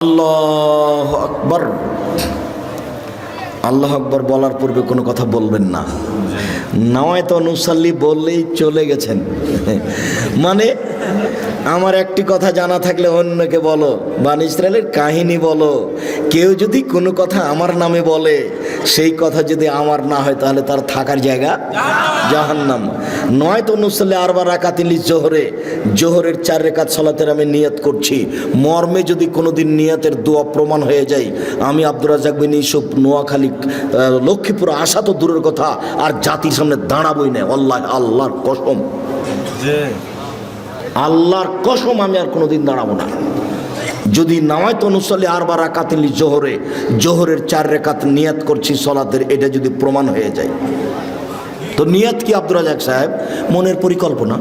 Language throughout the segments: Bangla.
আল্লাহু আকবার। আল্লাহু আকবার বলার পূর্বে কোনো কথা বলবেন না। নাওয়াইতু নুসাল্লি বললেই চলে গেছেন। মানে আমার একটি কথা জানা থাকলে অন্যকে বলো, বানি ইসরায়েলের কাহিনী বলো। কেউ যদি কোনো কথা আমার নামে বলে, সেই কথা যদি আমার না হয় তাহলে তার থাকার জায়গা জাহান্নাম। নয়তো নুসাল্লি আরবা রাকাতিন লিজোহরে, জোহরের 4 রাকাত সালাতের আমি নিয়ত করছি। মর্মে যদি কোনোদিন নিয়তের দোয়া প্রমাণ হয়ে যায়, আমি আব্দুর রাজ্জাক বিন ইউসুফ নোয়াখালী লক্ষ্মীপুর আসা তো দূরের কথা, আর জাতির সামনে দাঁড়াবই না। আল্লাহর কসম, আল্লাহর কসম, আমি আর কোনোদিন দাঁড়াবো না। যদি নাওয়াইতু নুসাল্লি আরবা রাকাতিন লিজোহরে, জোহরের 4 রাকাত নিয়ত করছি সলাতের, এটা যদি প্রমাণ হয়ে যায়। তো নিয়ত কি আব্দুর রাজ্জাক সাহেব? মনের পরিকল্পনা।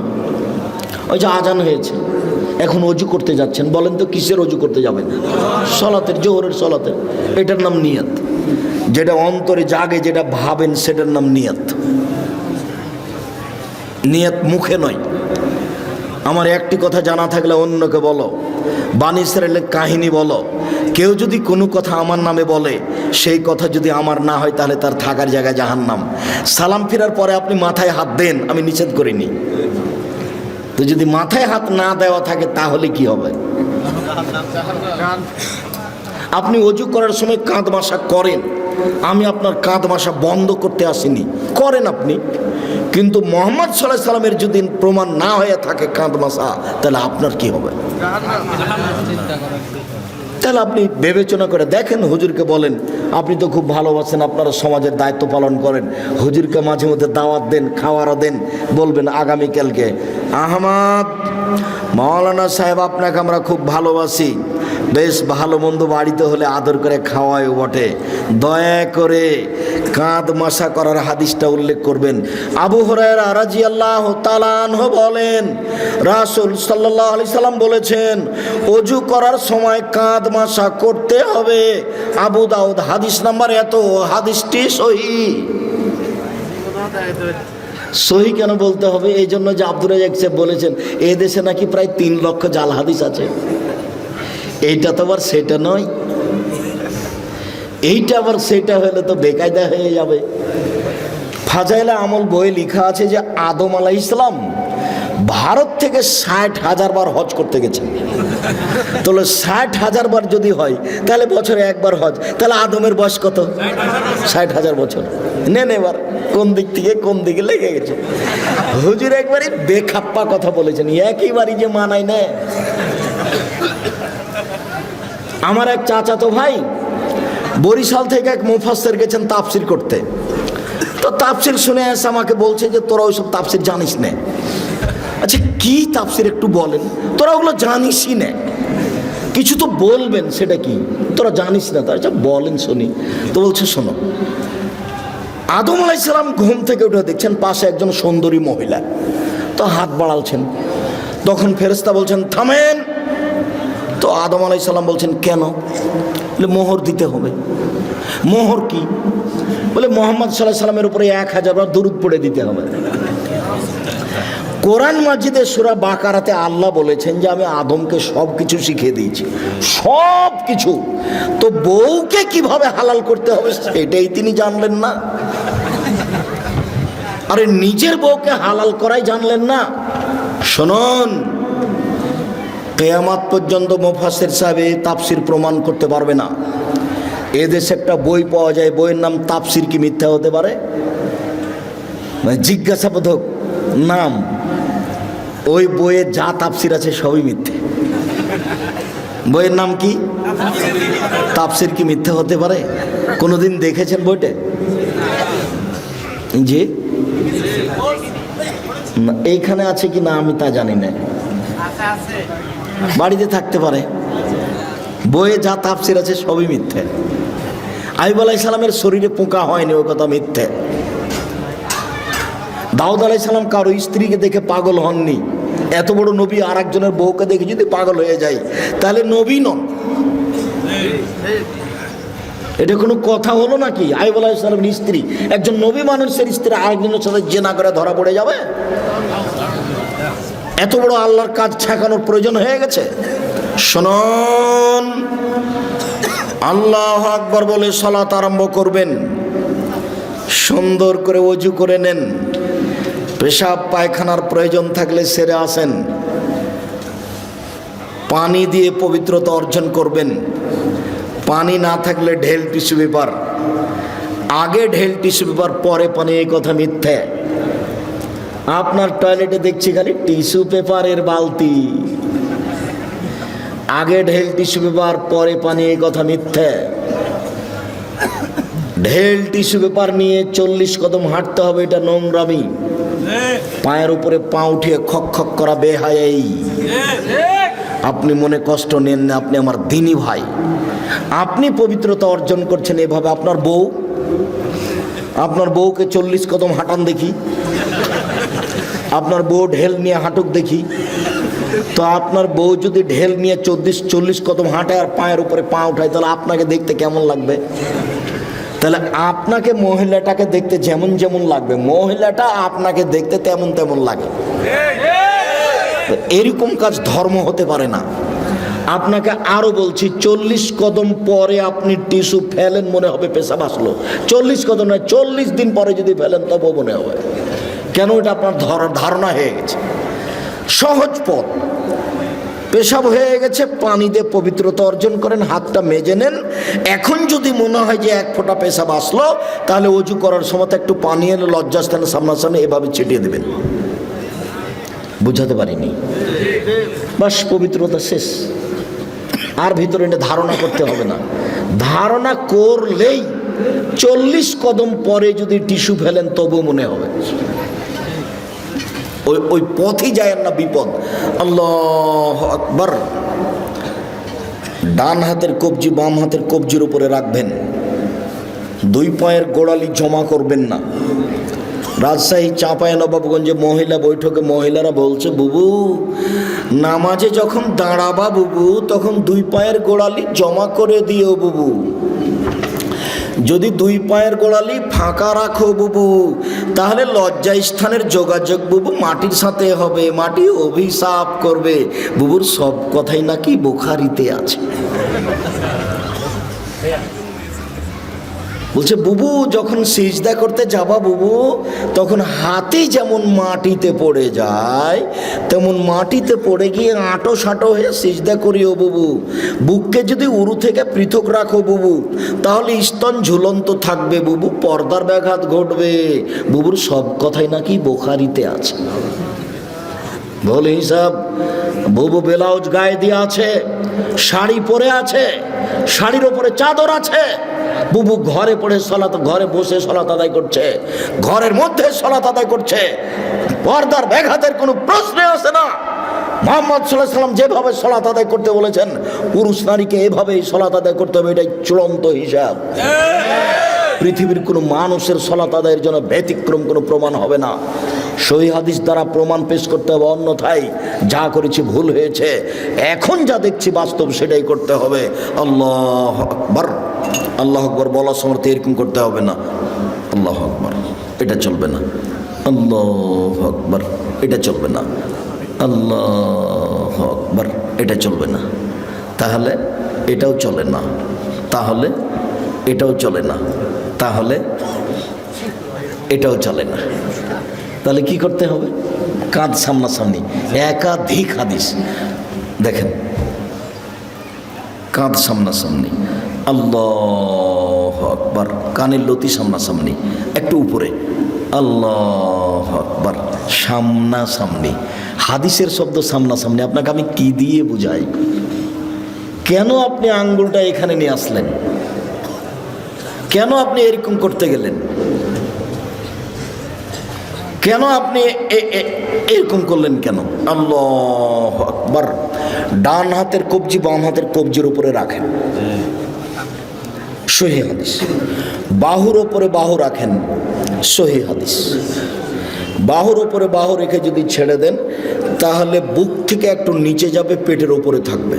ওই যে আজান হয়েছে, এখন অজু করতে যাচ্ছেন, বলেন তো কিসের অজু করতে যাবেন? সলাতের, জোহরের সলাতের। এটার নাম নিয়ত। যেটা অন্তরে জাগে, যেটা ভাবেন, সেটার নাম নিয়ত। নিয়ত মুখে নয়। আমার একটি কথা জানা থাকলে অন্যকে বলো, বানি ইসরায়েলের কাহিনী বলো। কেউ যদি কোনো কথা আমার নামে বলে, সেই কথা যদি আমার না হয় তাহলে তার থাকার জায়গা জাহান্নাম। সালাম ফেরার পরে আপনি মাথায় হাত দেন, আমি নিষেধ করিনি। তো যদি মাথায় হাত না দেওয়া থাকে তাহলে কি হবে? আপনি অজু করার সময় কাঁধ মাসা করেন, আমি আপনার কাঁধ মাসা বন্ধ করতে আসিনি, করেন আপনি। কিন্তু মুহাম্মদ সাল্লাল্লাহু আলাইহি সাল্লামের যদি প্রমাণ না হয়ে থাকে কাঁধ মাসা, তাহলে আপনার কি হবে? তাহলে আপনি বিবেচনা করে দেখেন, হুজুরকে বলেন, আপনি তো খুব ভালোবাসেন, আপনারা সমাজের দায়িত্ব পালন করেন, হুজুরকে মাঝে মধ্যে দাওয়াত দেন, খাওয়ারও দেন। বলবেন আগামীকালকে, আহমদ মাওলানা সাহেব, আপনাকে আমরা খুব ভালোবাসি, বেশ ভালো মন্দ বাড়িতে হলে আদর করে খাওয়ায় বটে, দয়া করে কাঁধ মাসা করার হাদিসটা উল্লেখ করবেন। আবু হুরায়রা রাদিয়াল্লাহু তাআলা আনহু বলেন, রাসূল সাল্লাল্লাহু আলাইহি সাল্লাম বলেছেন, ওযু করার সময় কাঁধ মাসা করতে হবে। আবু দাউদ হাদিস নাম্বার এত, হাদিসটি সহিহ। সহিহ কেন বলতে হবে? এই জন্য যে আব্দুর রাজ্জাক সাহেব বলেছেন, এই দেশে নাকি প্রায় 3 লক্ষ জাল হাদিস আছে। এইটা তো আবার সেটা নয়, এইটা আবার সেটা হলে তো বেকায়দা হয়ে যাবে। ফাজাইলে আমল বইয়ে লেখা আছে যে আদম আলাইহিস সালাম ভারত থেকে 60,000 বার হজ করতে গেছেন। তাহলে 60,000 বার যদি হয়, তাহলে বছরে একবার হজ, তাহলে আদমের বয়স কত? 60,000 বছর। নেন এবার কোন দিক থেকে কোন দিকে লেগে গেছে। হুজুর একবারই বেখাপ্পা কথা বলেছেন, একইবারই যে মানায় না। আমার এক চাচাতো ভাই বরিশাল থেকে এক মুফাসসির গেছেন তাফসির করতে। তো তাফসির শুনে এসে আমাকে বলছে যে তোরা ওইসব তাফসির জানিস না। আচ্ছা কি তাফসির একটু বলেন, তোরা ওগুলো জানিসই না, কিছু তো বলবেন, সেটা কি তোরা জানিস না? তো আচ্ছা বলেন শুনি। তো বলছে শোনো, আদম আলাইহিস সালাম ঘুম থেকে উঠে দেখছেন পাশে একজন সুন্দরী মহিলা, তো হাত বাড়ালছেন। তখন ফেরেশতা বলছেন থামেন। তো আদম আলাইহিস সালাম বলছেন কেন? বলে মোহর দিতে হবে। মোহর কি? বলে মুহাম্মদ সাল্লাল্লাহু আলাইহি সাল্লামের উপরে 1000 বার দরুদ পড়ে দিতে হবে। কোরআন মাজিদে সূরা বাকারাতে আল্লাহ বলেছেন যে আমি আদমকে সব কিছু শিখিয়ে দিয়েছি, সব কিছু। তো বউকে কিভাবে হালাল করতে হবে সেটাই তিনি জানলেন না? আরে নিজের বউকে হালাল করাই জানলেন না? শুনুন, কিয়ামত পর্যন্ত মুফাসসির সাহেব এই তাফসির প্রমাণ করতে পারবে না। এদেশে একটা বই পাওয়া যায়, বইয়ের নাম তাফসির কি মিথ্যা হতে পারে? মানে জিজ্ঞাসাবোধক নাম। ওই বইয়ে যা তাফসির আছে সবই মিথ্যে। বইয়ের নাম কি? তাফসির কি মিথ্যা হতে পারে? কোনোদিন দেখেছেন বইটা? জি, এইখানে আছে কি না আমি তা জানি না, বাড়িতে থাকতে পারে। বইয়ে যা তাফসির আছে সবই মিথ্যে। আইয়ুব আলাইহিস সালামের শরীরে পোকা হয়নি, ও কথা মিথ্যে। দাউদ আলাইহিস সালাম কারো স্ত্রীকে দেখে পাগল হননি। এত বড় নবী আর একজনের বউকে দেখে যদি পাগল হয়ে যায়, তাহলে নবী নন। এটা কোনো কথা হলো নাকি? আইয়ুব আলাইহিস সালামের স্ত্রী, একজন নবী মানুষের স্ত্রী আরেকজনের সাথে জিনা করে ধরা পড়ে যাবে? এত বড় আল্লাহর কাজ ঠেকানোর প্রয়োজন হয়ে গেছে? শুনুন, আল্লাহু আকবার বলে সালাত আরম্ভ করবেন। সুন্দর করে ওযু করে নেন। পেশাব পায়খানার প্রয়োজন থাকলে সেরে আসেন। পানি দিয়ে পবিত্রতা অর্জন করবেন। পানি না থাকলে ঢেল টিস্যু পেপার। আগে ঢেল টিস্যু পেপার, পরে পানি, এই কথা মিথ্যে। আপনার টয়লেটে দেখছি খালি টিস্যু পেপারের বালতি। আগে ঢেল টিস্যু পেপার, পরে পানি, এই কথা মিথ্যে। ঢেল টিস্যু পেপার নিয়ে 40 কদম হাঁটতে হবে, এটা নোংরামি। পায়ের উপরে পা উঠিয়ে খক খক করা বেহায়াই। আপনি মনে কষ্ট নেন না, আপনি আমার দিনী ভাই। আপনি পবিত্রতা অর্জন করছেন এভাবে। আপনার বউকে 40 কদম হাঁটান দেখি। আপনার বউ ঢেল নিয়ে হাঁটুক দেখি। তো আপনার বউ যদি ঢেল নিয়ে 40 কদম হাঁটে আর পায়ের উপরে পা উঠায়, তাহলে আপনাকে দেখতে কেমন লাগবে? তাহলে আপনাকে, মহিলাটাকে দেখতে যেমন যেমন লাগবে, মহিলাটা আপনাকে দেখতে তেমন তেমন লাগে। এরকম কাজ ধর্ম হতে পারে না। আপনাকে আরো বলছি, 40 কদম পরে আপনি টিস্যু ফেলেন, মনে হবে পেশাব আসলো। 40 কদম নয়, 40 দিন পরে যদি ফেলেন তবুও মনে হবে। কেন? এটা আপনার ধারণা হয়ে গেছে। সহজ পথ। পেশাব হয়ে গেছে, পানি দিয়ে পবিত্রতা অর্জন করেন, হাতটা মেজে নেন। এখন যদি মনে হয় যে 1 ফোঁটা পেশাব আসলো, তাহলে ওযু করার সময় একটু পানি এনে লজ্জাস্থানে সামনাসামনি এভাবে ছিটিয়ে দেবেন। বুঝাতে পারিনি? বাস, পবিত্রতা শেষ। আর ভিতরে এটা ধারণা করতে হবে না। ধারণা করলেই 40 কদম পরে যদি টিস্যু ফেলেন তবু মনে হবে। ওই পথই যায় না, বিপদ। আল্লাহু আকবার। ডান হাতের কবজি বাম হাতের কবজির উপরে রাখবেন। 2 পায়ের গোড়ালি জমা করবেন না। রাজশাহী চাঁপাইনবাবগঞ্জে মহিলা বৈঠকে মহিলারা বলছে, বুবু নামাজে যখন দাঁড়াবা বুবু, তখন 2 পায়ের গোড়ালি জমা করে দিও বুবু। যদি 2 পায়ের গোড়ালি ফাঁকা রাখো বুবু, তাহলে লজ্জা স্থানের যোগাযোগ বুবু মাটির সাথে হবে, মাটি অভিশাপ করবে। বুবুর সব কথাই নাকি বুখারীতে আছে। বলছে, বুবু যখন সিজদা করতে যাবা বুবু, তখন হাতি যেমন মাটিতে পড়ে যায়, তেমন মাটিতে পড়ে গিয়ে আঁটো সাঁটো হয়ে সিজদা করিও বুবু। বুককে যদি উরু থেকে পৃথক রাখো বুবু, তাহলে স্তন ঝুলন্ত থাকবে বুবু, পর্দার ব্যাঘাত ঘটবে। বুবুর সব কথাই নাকি বুখারীতে আছে। বলে হিসাব, বুবু ব্লাউজ গায়ে দিয়ে আছে, শাড়ি পরে আছে, শাড়ির ওপরে চাদর আছে। বুবু ঘরে পড়ে ঘরে বসে সালাত আদায় করছে, ঘরের মধ্যে সালাত আদায় করছে। পর্দার ব্যাঘাতের কোনো প্রশ্নই আসে না। মুহাম্মদ সাল্লাল্লাহু আলাইহি ওয়াসাল্লাম যেভাবে সালাত আদায় করতে বলেছেন, পুরুষ নারীকে এভাবেই সালাত আদায় করতে হবে। এটাই চূড়ান্ত হিসাব। পৃথিবীর কোনো মানুষের সালাত আদায়ের জন্য ব্যতিক্রম কোনো প্রমাণ হবে না। সহিহ হাদিস দ্বারা প্রমাণ পেশ করতে হবে, অন্যথায় যা করেছি ভুল হয়েছে। এখন যা দেখছি বাস্তব, সেটাই করতে হবে। আল্লাহু আকবার। আল্লাহু আকবার বলার সময় এরকম করতে হবে না। আল্লাহু আকবার, এটা চলবে না। আল্লাহু আকবার, এটা চলবে না। আল্লাহু আকবার, এটা চলবে না। তাহলে এটাও চলে না, তাহলে এটাও চলে না, তাহলে এটাও চলে না। তাহলে কি করতে হবে? কাঁধ সামনাসামনি। একাধিক হাদিস দেখেন, কাঁধ সামনাসামনি, আল্লাহু আকবার, কানের লতি সামনাসামনি, একটু উপরে, আল্লাহু আকবার, সামনাসামনি। হাদিসের শব্দ সামনাসামনি। আপনাকে আমি কি দিয়ে বুঝাই? কেন আপনি আঙ্গুলটা এখানে নিয়ে আসলেন? কেন আপনি এরকম করতে গেলেন? কেন আপনি এরকম করলেন কেন? আল্লাহু আকবার। ডান হাতের কবজি বাম হাতের কবজির উপরে রাখেন, সহিহ হাদিস। বাহুর উপরে বাহু রাখেন, সহিহ হাদিস। বাহুর উপরে বাহু রেখে যদি ছেড়ে দেন, তাহলে বুক থেকে একটু নিচে যাবে, পেটের উপরে থাকবে।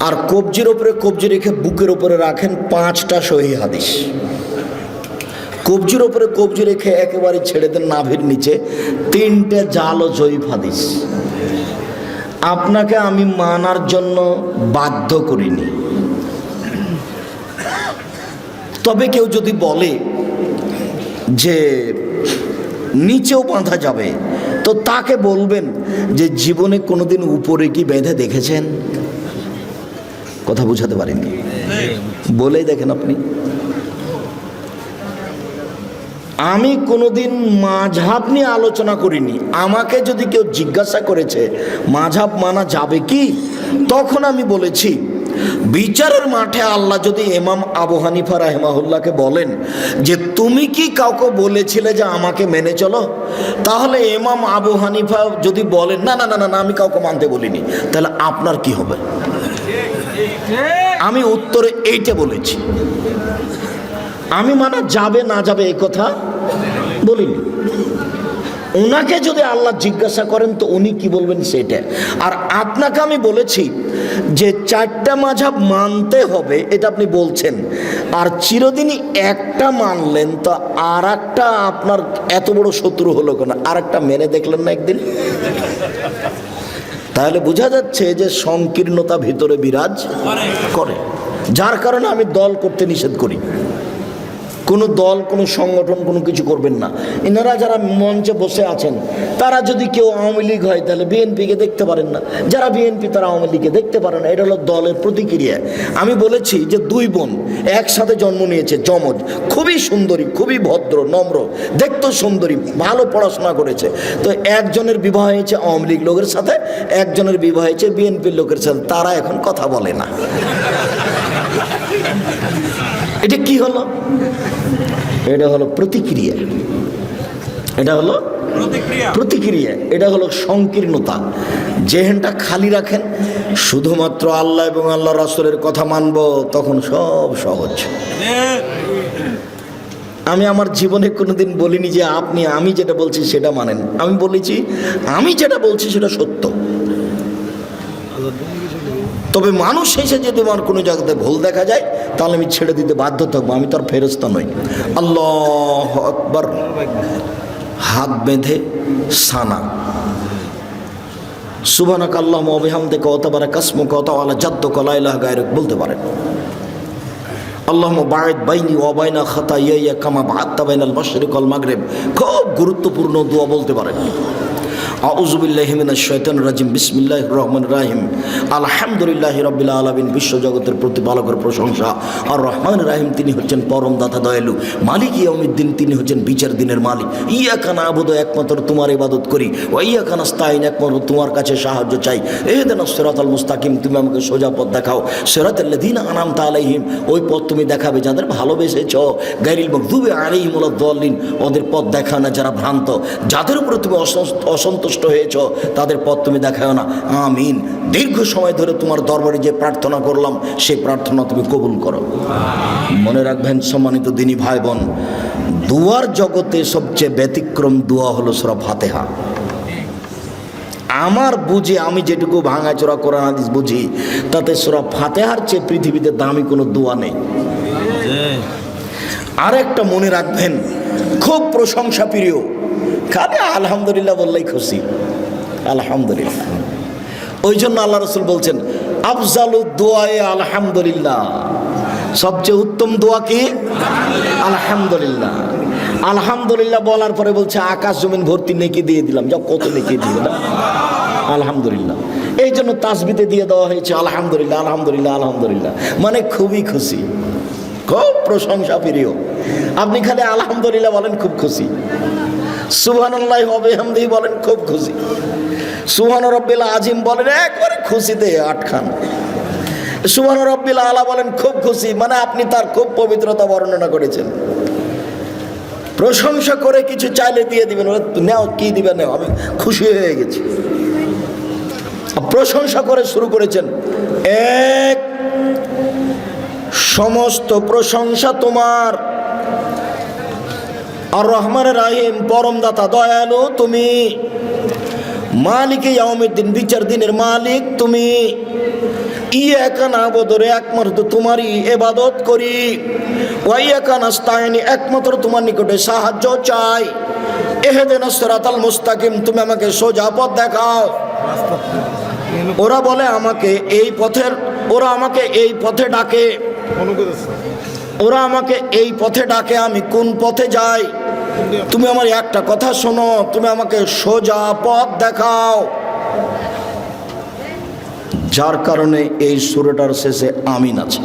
আর কবজির উপরে কবজি রেখে বুকের উপরে রাখেন, 5টা সহিহ হাদিস। কবজির উপরে কবজি রেখে একেবারে ছেড়ে দেন নাভির নিচে, 3টে জাল ও জয়ীফ হাদিস। আপনাকে আমি মানার জন্য বাধ্য করিনি। তবে কেউ যদি বলে যে নিচেও বাঁধা যাবে, তো তাকে বলবেন যে জীবনে কোনোদিন উপরে কি বেঁধে দেখেছেন? কথা বুঝাতে পারেননি, বলেই দেখেন আপনি। আমি কোনোদিন মাযহাব নিয়ে আলোচনা করিনি। আমাকে যদি কেউ জিজ্ঞাসা করেছে মাযহাব মানা যাবে কি, তখন আমি বলেছি বিচারের মাঠে আল্লাহ যদি ইমাম আবু হানিফা রাহিমাহুল্লাহকে বলেন যে তুমি কি কাউকে বলেছিলে যে আমাকে মেনে চলো, তাহলে ইমাম আবু হানিফা যদি বলেন না না না না আমি কাউকে মানতে বলিনি, তাহলে আপনার কি হবে? আমি উত্তরে এইটা বলেছি। আমি মানা যাবে না যাবে এই কথা বলিনি। ওনাকে যদি আল্লাহ জিজ্ঞাসা করেন তো উনি কি বলবেন সেটা। আর আপনাকে আমি বলেছি যে 4টা মাযহাব মানতে হবে, এটা আপনি বলছেন, আর চিরদিনই একটা মানলেন, তো আর একটা আপনার এত বড় শত্রু হলো কেন? আর একটা মেনে দেখলেন না একদিন? তাহলে বোঝা যাচ্ছে যে সংকীর্ণতা ভিতরে বিরাজ করে, যার কারণে আমি দল করতে নিষেধ করি। কোনো দল, কোনো সংগঠন, কোনো কিছু করবেন না। এনারা যারা মঞ্চে বসে আছেন, তারা যদি কেউ আওয়ামী লীগ হয় তাহলে বিএনপিকে দেখতে পারেন না, যারা বিএনপি তারা আওয়ামী লীগকে দেখতে পারেন না। এটা হলো দলের প্রতিক্রিয়া। আমি বলেছি যে 2 বোন একসাথে জন্ম নিয়েছে, যমজ, খুবই সুন্দরী, খুবই ভদ্র, নম্র, দেখতেও সুন্দরী, ভালো পড়াশোনা করেছে। তো একজনের বিবাহ হয়েছে আওয়ামী লীগ লোকের সাথে, একজনের বিবাহ হয়েছে বিএনপির লোকের সাথে। তারা এখন কথা বলে না। এটা কি হলো? এটা হলো প্রতিক্রিয়া। এটা হলো প্রতিক্রিয়া। এটা হলো সংকীর্ণতা। যেহেনটা খালি রাখেন শুধুমাত্র আল্লাহ এবং আল্লাহ রাসূলের কথা মানব, তখন সব সহজ। আমি আমার জীবনে কোনোদিন বলিনি যে আপনি আমি যেটা বলছি সেটা মানেন। আমি বলেছি আমি যেটা বলছি সেটা সত্য। তবে মানুষ এসে যদি আমার কোনো জায়গাতে ভুল দেখা যায় তাহলে আমি ছেড়ে দিতে বাধ্য থাকবো। আমি তো আর ফেরেশতা নই। আল্লাহু আকবার। হাত বেঁধে সানা সুবহানাকা আল্লাহুম্মা ওয়া বিহামদিকা ওয়া তাবারাকা ইসমুকা ওয়া তাআলা জাদ্দুকা লা ইলাহা গায়রুক বলতে পারেন। আল্লাহুম্মা বা'id বাইনি ওয়া বাইনা খাতায়ায়া কামা বা'adta বাইনাল মাশরিক ওয়াল মাগরিব। খুব গুরুত্বপূর্ণ দোয়া বলতে পারেন। আউযু বিল্লাহি মিনাশ শাইতানির রাজিম। বিসমিল্লাহির রহমানির রহিম। আলহামদুলিল্লাহি রাব্বিল আলামিন। বিশ্বজগতের প্রতিপালকের প্রশংসা। আর রহমানির রহিম, তিনি হচ্ছেন পরম দাতা দয়ালু। মালিক ইয়াউমিদ্দিন, তিনি হচ্ছেন বিচার দিনের মালিক। ইয়াকা না'বুদু, একমাত্র তোমার ইবাদত করি। ওয়া ইয়াকা নাস্তাইন, একমাত্র তোমার কাছে সাহায্য চাই। ইহদিনাস সিরাতাল মুস্তাকিম, তুমি আমাকে সোজা পথ দেখাও। সিরাতাল লাযিনা আন'আমতা আলাইহিম, ওই পথ তুমি দেখাবে যাদের ভালোবেসেছো। গায়রিল মাগদুবি আলাইহিম ওয়ালাদ দাল্লিন, ওদের পথ দেখাও না যারা ভ্রান্ত। যাদের উপরে তুমি অসন্তুষ্ট হয়েছ তাদের পথ তুমি দেখাও না। আমিন। দীর্ঘ সময় ধরে তোমার দরবারে যে প্রার্থনা করলাম সেই প্রার্থনা তুমি কবুল করো। মনে রাখবেন সম্মানিত দিনী ভাই বোন, দুয়ার জগতে সবচেয়ে ব্যতিক্রম দোয়া হলো সূরা ফাতিহা। আমার বুঝি, আমি যেটুকু ভাঙাচোরা কোরআন হাদিস বুঝি, তাতে সূরা ফাতিহার চেয়ে পৃথিবীতে দামি কোনো দোয়া নেই। আর একটা মনে রাখবেন, খুব প্রশংসা প্রিয়, খালি আলহামদুলিল্লাহ বললেই খুশি। আলহামদুলিল্লাহ। ওই জন্য আল্লাহ রাসূল বলছেন আফজালু দুআয়ে আলহামদুলিল্লাহ, সবচেয়ে উত্তম দোয়া কি? আলহামদুলিল্লাহ। আলহামদুলিল্লাহ বলার পরে বলছে আকাশ জমিন ভর্তি নেকি দিয়ে দিলাম। যা কত নেকি দিবে না আলহামদুলিল্লাহ। এই জন্য তাসবিতে দিয়ে দেওয়া হয়েছে আলহামদুলিল্লাহ আলহামদুলিল্লাহ আলহামদুলিল্লাহ, মানে খুবই খুশি, খুব প্রশংসা প্রিয়। আপনি খালি আলহামদুলিল্লাহ বলেন খুব খুশি, সুবহানাল্লাহি ওয়া বিহামদিহি বলেন খুব খুশি, সুবহান রাব্বিল আযীম বলেন একবারে খুশিতে আটখান, সুবহান রাব্বিল আলা বলেন খুব খুশি, মানে আপনি তার খুব পবিত্রতা বর্ণনা করেছেন। প্রশংসা করে কিছু চাইলে দিয়ে দিবেন, নাও কি দিবেন নাও, আমি খুশি হয়ে গেছি। প্রশংসা করে শুরু করেছেন, এক সমস্ত প্রশংসা তোমার, আর রহমানের রহিম পরম দাতা দয়ালু তুমি, মালিকে ইয়াউমিদ্দিন বিচার দিনের মালিক তুমি, ইয়াকা না'বুদু একমাত্র তোমারই ইবাদত করি, ওয়া ইয়াকা নাস্তাইন একমাত্র তোমার নিকটে সাহায্য চাই, ইহদিনাস সিরাতাল মুস্তাকিম তুমি আমাকে সোজা পথ দেখাও। ওরা বলে আমাকে এই পথের, ওরা আমাকে এই পথে ডাকে, ওরা আমাকে এই পথে ডাকে, আমি কোন পথে যাই? তুমি আমার একটা কথা শোনো, তুমি আমাকে সোজা পথ দেখাও। যার কারণে এই সূরাটার শেষে আমিন আছে,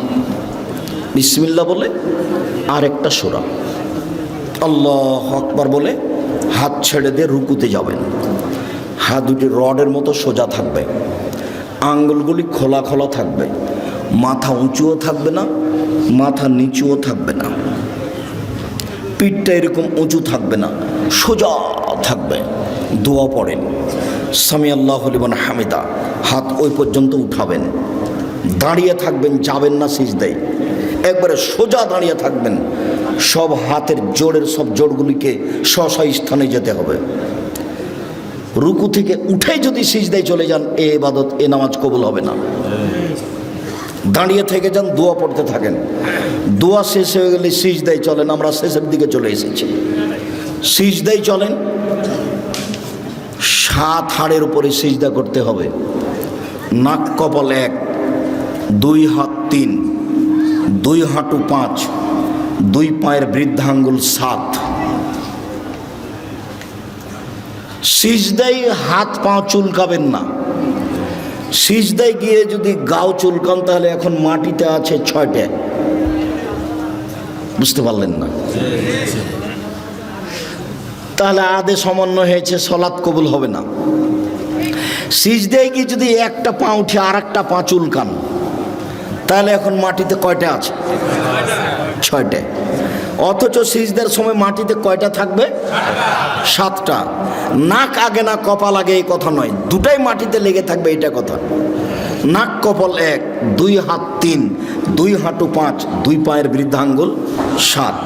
বিসমিল্লাহ বলে আরেকটা সূরা, আল্লাহু আকবার বলে হাত ছেড়ে দিয়ে রুকুতে যাবেন। হাত দুটি রডের মতো সোজা থাকবে, আঙ্গুলগুলি খোলা খোলা থাকবে, মাথা উঁচুও থাকবে না, মাথা নিচুও থাকবে না, পিঠটা এরকম উঁচু থাকবে না, সোজা থাকবে। দোয়া পড়েন, সামি আল্লাহু লিমান হামিদা, হাত ওই পর্যন্ত উঠাবেন, দাঁড়িয়ে থাকবেন, যাবেন না সিজদায়, একবারে সোজা দাঁড়িয়ে থাকবেন। সব হাতের জোড়ের সব জোড়গুলিকে স্ব স্থানে যেতে হবে। রুকু থেকে উঠে যদি সিজদায় চলে যান, এ ইবাদত, এ নামাজ কবুল হবে না। দাঁড়িয়ে থেকে যান, দোয়া পড়তে থাকেন, দোয়া শেষ হয়ে গেলে সিজদায় চলেন। আমরা শেষের দিকে চলে এসেছি, সিজদায় চলেন। 7 হাড়ের উপরে সিজদা করতে হবে। নাক কপাল 1, 2 হাত 3, 2 হাঁটু 5, 2 পায়ের বৃদ্ধাঙ্গুল 7। সিজদায় হাত পা চুলকাবেন না। সিজদায় গিয়ে যদি গাও চুলকান, তাহলে এখন মাটিতে আছে 6টে। বুঝতে পারলেন না? তাহলে আদে সমন্বয় হয়েছে, সলাৎ কবুল হবে না। সিজদায় গিয়ে যদি একটা পা উঠে আর একটা পা চুলকান, তাহলে এখন মাটিতে কয়টা আছে? 6টে। অথচ সিজদার সময় মাটিতে কয়টা থাকবে? 7টা। নাক আগে না কপাল আগে, এই কথা নয়, দুটাই মাটিতে লেগে থাকবে, এটা কথা। নাক কপাল 1, 2 হাত 3, 2 হাঁটু 5, 2 পায়ের বৃদ্ধাঙ্গুল 7।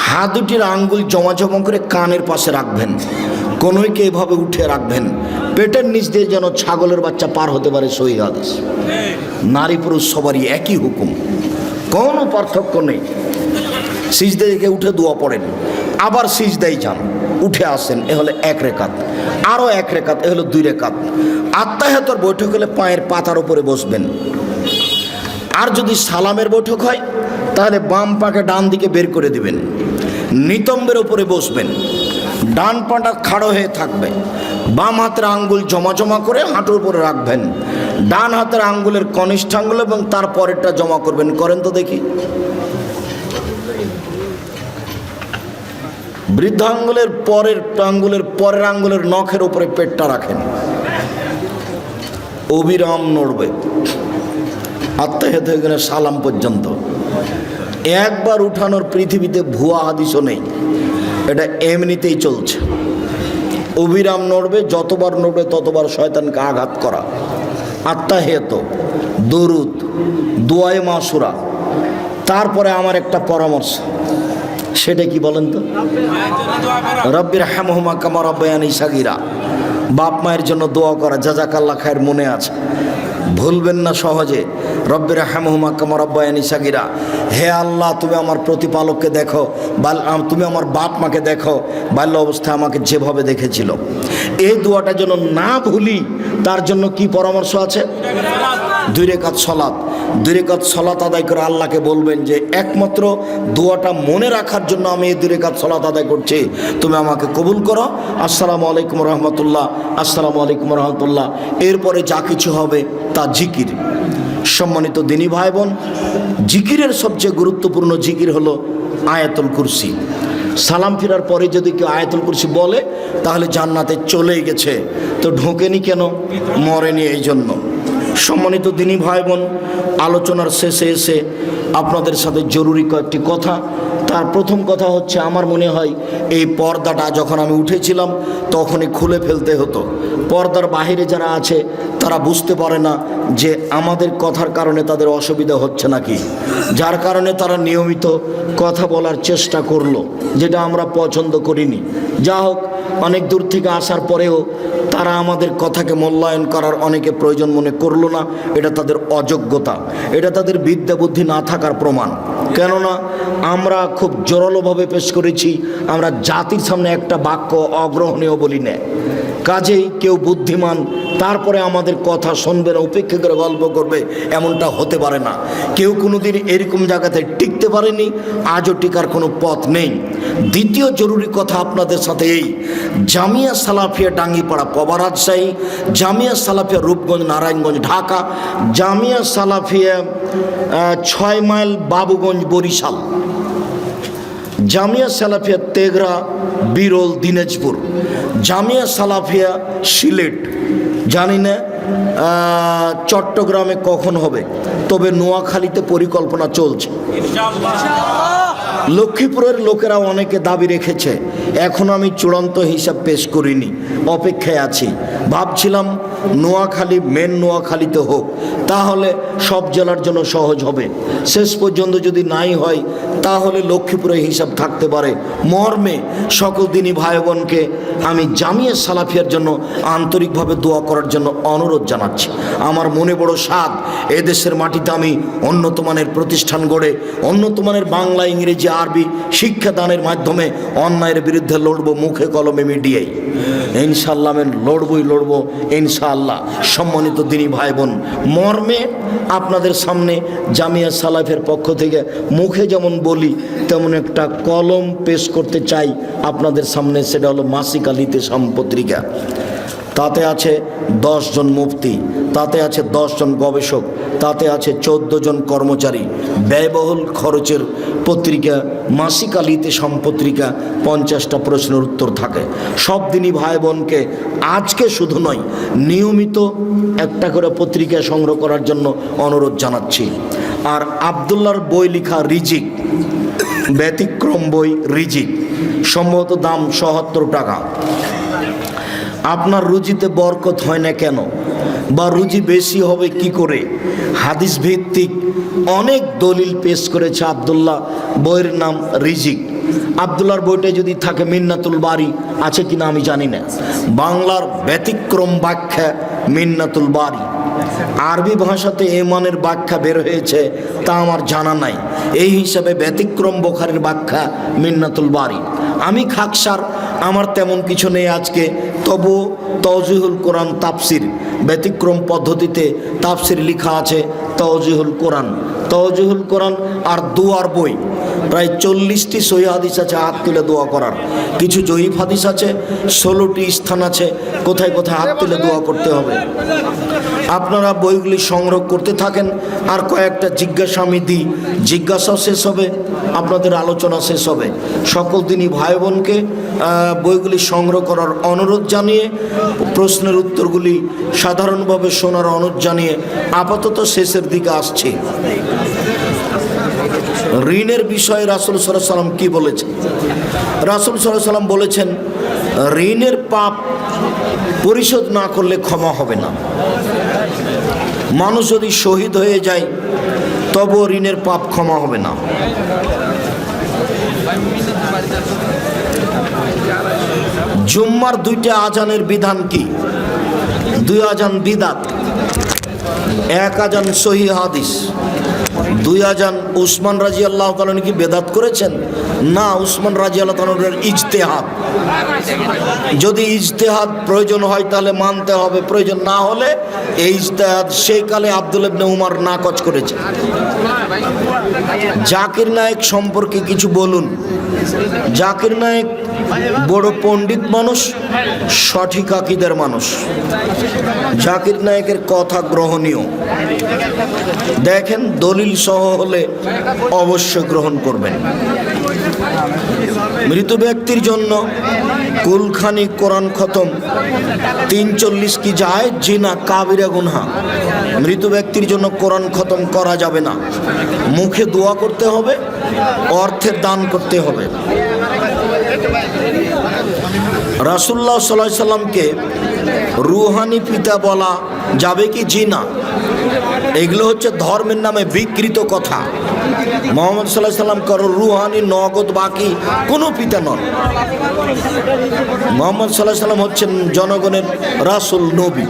হাত দুটির আঙ্গুল জমা জমা করে কানের পাশে রাখবেন, কোনোইকে এভাবে উঠে রাখবেন, পেটের নিচ দিয়ে যেন ছাগলের বাচ্চা পার হতে পারে, সহিহ হাদিস। নারী পুরুষ সবারই একই হুকুম, কোনো পার্থক্য নেই। সিজদা থেকে উঠে দোয়া পড়েন, আবার সিজদায় যান, উঠে আসেন, এ হলে 1 রেকাত, আরও 1 রেকাত, এ হলো 2 রেকাত। আত্তাহিয়াতুর বৈঠক হলে পায়ের পাতার উপরে বসবেন। আর যদি সালামের বৈঠক হয়, তাহলে বাম পাকে ডান দিকে বের করে দিবেন, নিতম্বের উপরে বসবেন, ডান পাটা খাড়ো হয়ে থাকবে, বাম হাতের আঙ্গুল জমা জমা করে হাঁটুর উপরে রাখবেন, ডান হাতের আঙ্গুলের কনিষ্ঠ আঙ্গুল এবং তার পরেরটা জমা করবেন। করেন তো দেখি। বৃদ্ধাঙ্গুলের পরের আঙ্গুলের নখের উপরে পেটটা রাখেন, অবিরাম নড়বে আত্তাহিয়াত হয়ে গেলে সালাম পর্যন্ত। একবার উঠানোর পৃথিবীতে ভুয়া হাদিসও নেই, এটা এমনিতেই চলছে। অবিরাম নড়বে, যতবার নড়বে ততবার শয়তানকে আঘাত করা। আত্তাহিয়াত, দরুদ, দুআয়ে মাসুরা। তারপরে আমার একটা পরামর্শ, সেটা কি বলেন তো? রব্বির হামহুমা কামা রাব্বায়ানি সাগীরা। বাপ মায়ের জন্য দোয়া করা, জাযাকাল্লাহ খায়ের, মনে আছে, ভুলবেন না সহজে। রব্বির হামহুমা কামা রাব্বায়ানি সাগীরা। হে আল্লাহ, তুমি আমার প্রতিপালককে দেখো, তুমি আমার বাপ মাকে দেখো, বাল্য অবস্থায় আমাকে যেভাবে দেখেছিল। এই দোয়াটা যেন না ভুলি, তার জন্য কি পরামর্শ আছে? 2 রেকাত সলাত। 2 রেকাত সলাত আদায় করে আল্লাহকে বলবেন যে একমাত্র দোয়াটা মনে রাখার জন্য আমি এই 2 রেকাত সলাত আদায় করছি, তুমি আমাকে কবুল করো। আসসালামু আলাইকুম রহমতুল্লাহ, আসসালামু আলাইকুম রহমতুল্লাহ। এরপরে যা কিছু হবে তা জিকির। সম্মানিত দিনী ভাই বোন, জিকিরের সবচেয়ে গুরুত্বপূর্ণ জিকির হলো আয়াতুল কুরসি। সালাম ফিরার পরে যদি কেউ আয়াতুল কুরসি বলে, তাহলে জান্নাতে চলেই গেছে। তো ঢোকেনি কেন? মরেনি এই জন্য। সম্মানিত দিনী ভাই বোন, আলোচনার শেষে এসে আপনাদের সাথে জরুরি কয়েকটি কথা। তার প্রথম কথা হচ্ছে, আমার মনে হয় এই পর্দাটা যখন আমি উঠেছিলাম তখনই খুলে ফেলতে হতো। পর্দার বাইরে যারা আছে তারা বুঝতে পারে না যে আমাদের কথার কারণে তাদের অসুবিধা হচ্ছে নাকি, যার কারণে তারা নিয়মিত কথা বলার চেষ্টা করলো, যেটা আমরা পছন্দ করিনি। যা হোক, অনেক দূর থেকে আসার পরেও তারা আমাদের কথাকে মূল্যায়ন করার অনেকে প্রয়োজন মনে করলো না। এটা তাদের অযোগ্যতা, এটা তাদের বিদ্যা বুদ্ধি না থাকার প্রমাণ। কেননা আমরা খুব জোরালোভাবে পেশ করেছি, আমরা জাতির সামনে একটা বাক্য অগ্রহণীয় বলি না। কাজেই কেউ বুদ্ধিমান তারপরে আমাদের কথা শুনবে না, উপেক্ষা করে গল্প করবে, এমনটা হতে পারে না। কেউ কোনোদিন এরকম জায়গাতে টিকতে পারেনি, আজও টিকার কোনো পথ নেই। দ্বিতীয় জরুরি কথা আপনাদের সাথে এই, জামিয়া সালাফিয়া ডাঙ্গিপাড়া পবা রাজশাহী, জামিয়া সালাফিয়া রূপগঞ্জ নারায়ণগঞ্জ ঢাকা, জামিয়া সালাফিয়া 6 মাইল বাবুগঞ্জ বরিশাল, জামিয়া সালাফিয়া তেঘরা বিরল দিনাজপুর, জামিয়া সালাফিয়া সিলেট, জানি না চট্টগ্রামে কখন হবে, তবে নোয়াখালীতে পরিকল্পনা চলছে। লক্ষ্মীপুরের লোকেরা অনেকে দাবি রেখেছে, এখন আমি চূড়ান্ত হিসাব পেশ করিনি, অপেক্ষায় আছি। ভাবছিলাম নোয়াখালী মেন নোয়াখালীতে হোক, তাহলে সব জেলার জন্য সহজ হবে। শেষ পর্যন্ত যদি নাই হয় তাহলে লক্ষ্মীপুরে হিসাব থাকতে পারে। মর্মে সকল দিনী ভাই বোনকে আমি জামিয়া সালাফিয়ার জন্য আন্তরিকভাবে দোয়া করার জন্য অনুরোধ জানাচ্ছি। আমার মনে বড় স্বাদ, এদেশের মাটিতে আমি উন্নত মানের প্রতিষ্ঠান গড়ে উন্নত মানের বাংলা ইংরেজি আরবি শিক্ষাদানের মাধ্যমে অন্যায়ের বিরুদ্ধে লড়বো, মুখে কলমে মিডিয়ায় ইনশাআল্লাহ আমি লড়বো ইনশাআল্লাহ। সম্মানিত দিনী ভাই বোন, মর্মে আপনাদের সামনে জামিয়া সালাফের পক্ষ থেকে মুখে যেমন বলি তেমন একটা কলম পেশ করতে চাই আপনাদের সামনে। সেটা হলো মাসিক আলিতে পত্রিকা। তাতে আছে 10 জন মুফতি, তাতে আছে 10 জন গবেষক, তাতে আছে 14 জন কর্মচারী। ব্যয়বহুল খরচের পত্রিকা, মাসিক আলিতে পত্রিকা, 50টা প্রশ্নের উত্তর থাকে। সব দিনই ভাই বোনকে আজকে শুধু নয়, নিয়মিত একটা করে পত্রিকা সংগ্রহ করার জন্য অনুরোধ জানাচ্ছি। আর আবদুল্লাহর বই লেখা রিজিক, ব্যতিক্রম বই রিজিক, সম্ভবত দাম 77 টাকা। আপনার রুজিতে বরকত হয় না কেন, বা রুজি বেশি হবে কি করে? হাদিস ভিত্তিক অনেক দলিল পেশ করেছে আবদুল্লাহ, বইয়ের নাম রিজিক। আবদুল্লাহর বইটা যদি থাকে মিন্নাতুল বারি আছে কিনা আমি জানি না। বাংলার ব্যতিক্রম ব্যাখ্যা মিন্নাতুল বারি, আরবি ভাষাতে এ মানের ব্যাখ্যা বের হয়েছে তা আমার জানা নাই। এই হিসাবে ব্যতিক্রম বুখারীর ব্যাখ্যা মিন্নাতুল বারি। আমি খাকসার, আমার তেমন কিছু নেই আজকে, তবু তাওজিহুল কোরআন তাফসির ব্যতিক্রম পদ্ধতিতে তাফসির লেখা আছে। তাওজিহুল কোরআন আর দোয়ার বই, প্রায় 40টি সহিহ হাদিস আছে হাত তুলে দোয়া করার, কিছু জয়ীফ হাদিস আছে, 16টি স্থান আছে কোথায় কোথায় হাত তুলে দোয়া করতে হবে। আপনারা বইগুলি সংগ্রহ করতে থাকেন, আর কয়েকটা জিজ্ঞাসা আমি দিই, জিজ্ঞাসাও শেষ হবে, আপনাদের আলোচনা শেষ হবে। সকল দিনই ভাই বোনকে বইগুলি সংগ্রহ করার অনুরোধ জানিয়ে, প্রশ্নের উত্তরগুলি সাধারণভাবে শোনার অনুরোধ জানিয়ে আপাতত শেষের দিকে আসছি। ঋণের বিষয়ে রাসূল সাল্লাল্লাহু আলাইহি ওয়াসাল্লাম কি বলেছেন? রাসূল সাল্লাল্লাহু আলাইহি ওয়াসাল্লাম বলেছেন, ঋণের পাপ পরিশোধ না করলে ক্ষমা হবে না। মানুষ যদি শহীদ হয়ে যায় তবুও ঋণের পাপ ক্ষমা হবে না। জুম্মার 2টা আজানের বিধান কি? 2 আজান বিদাত, 1 আজান সহিহ হাদিস। 2 আজান উসমান রাদিয়াল্লাহু তাআলা কি বেদাত করেছেন? না, উসমান রাদিয়াল্লাহু তাআলার ইজতিহাদ। যদি ইজতিহাদ প্রয়োজন হয় তাহলে মানতে হবে, প্রয়োজন না হলে এই ইজতিহাদ সেই কালে আব্দুল্লাহ ইবনে উমর নাকচ করেছে। জাকির নায়েক সম্পর্কে কিছু বলুন। জাকির নায়েক বড় পণ্ডিত মানুষ, সঠিক আকীদার মানুষ। জাকির নায়েকের কথা গ্রহণীয়। দেখেন দলিল সহ হলে অবশ্যই গ্রহণ করবেন। মৃত ব্যক্তির জন্য কুলখানি কোরআন খতম 43 কি যায় জিনা কাবিরা গুনহা। মৃত ব্যক্তির জন্য কোরআন খতম করা যাবে না। মুখে দোয়া করতে হবে, অর্থের দান করতে হবে। রাসূলুল্লাহ সাল্লাল্লাহু আলাইহি সাল্লামকে রুহানি পিতা বলা যাবে কি? জি না। এগুলো হচ্ছে ধর্মের নামে বিকৃত কথা। মুহাম্মদ সাল্লাল্লাহু আলাইহি সাল্লাম কারো রুহানি নগদ বাকি কোনো পিতা নন। মুহাম্মদ সাল্লাল্লাহু আলাইহি সাল্লাম হচ্ছেন জনগণের রাসূল, নবী।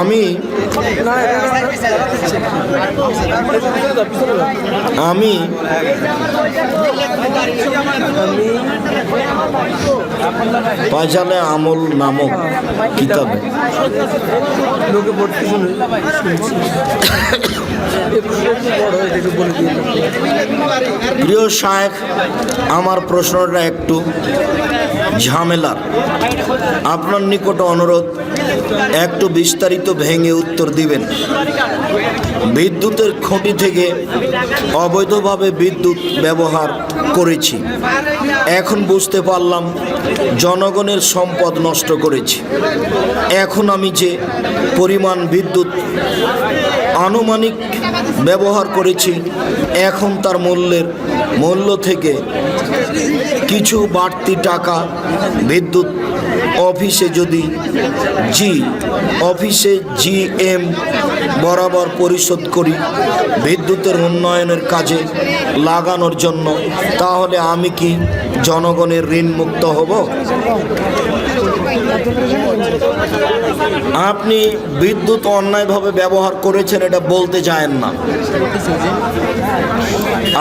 আমি আমি পায়জালে আমল নামক কিতাবে প্রিয় শায়েখ, আমার প্রশ্নটা একটু ঝামেলার। আপনার নিকট অনুরোধ, একটু বিস্তারিত ভেঙে উত্তর দিবেন। বিদ্যুতের খুঁটি থেকে অবৈধভাবে বিদ্যুৎ ব্যবহার করেছি, এখন বুঝতে পারলাম জনগণের সম্পদ নষ্ট করেছি। এখন আমি যে পরিমাণ বিদ্যুৎ আনুমানিক ব্যবহার করেছি, এখন তার মূল্য থেকে কিছু বাড়তি টাকা বিদ্যুৎ অফিসে জিএম বরাবর পরিশোধ করি বিদ্যুতের উন্নয়নের কাজে লাগানোর জন্য, তাহলে আমি কি জনগণের ঋণ মুক্ত হব? আপনি বিদ্যুৎ অন্যায়ভাবে ব্যবহার করেছেন এটা বলতে চান না।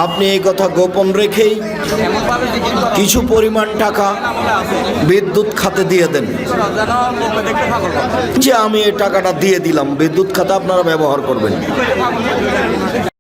আপনি এই কথা গোপন রেখেই কিছু পরিমাণ টাকা বিদ্যুৎ খাতে দিয়ে দেন, যে আমি এই টাকাটা দিয়ে দিলাম, বিদ্যুৎ খাতে আপনারা ব্যবহার করবেন।